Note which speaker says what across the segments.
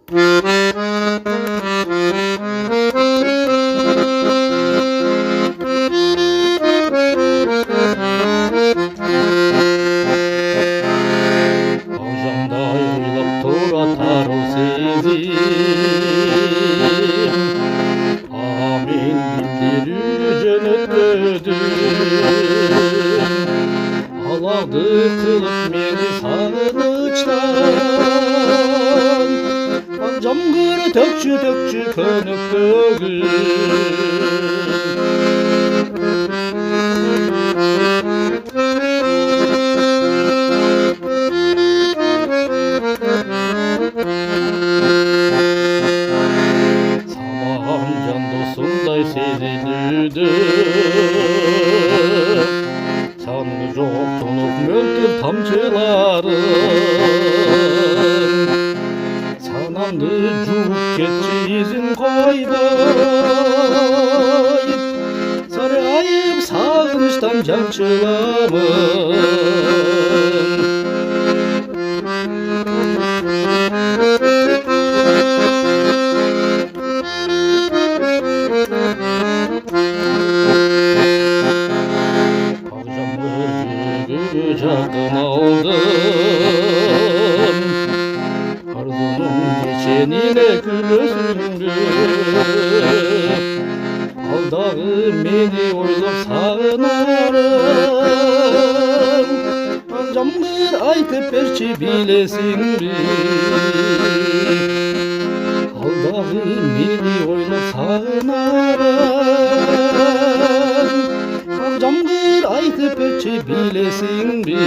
Speaker 1: Ağzımda oylap tur atar o sezim, amin bildirir cennettedir. Aladı kılıp beni sarılıçtan, camgırı tökçü tökçü könük bögün. Sabahım can dostumday sezilirdi, sanı жоқ тұнық мөлтір тамшыларым. Санамды жуып кетші ізін қойбай, сарғайып сағыныштан жан жыламын. Жақын алдым, арзуның кешеніне күлесіңді. Алдағы мені ойлап сағынарым, жамғыр айтып берші білесің бе. Алдағы мені ойлап сағынарым, жамғыр айтып берші білесің бе.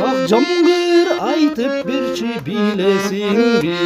Speaker 1: Ақ жамғыр айтып берші білесің бе.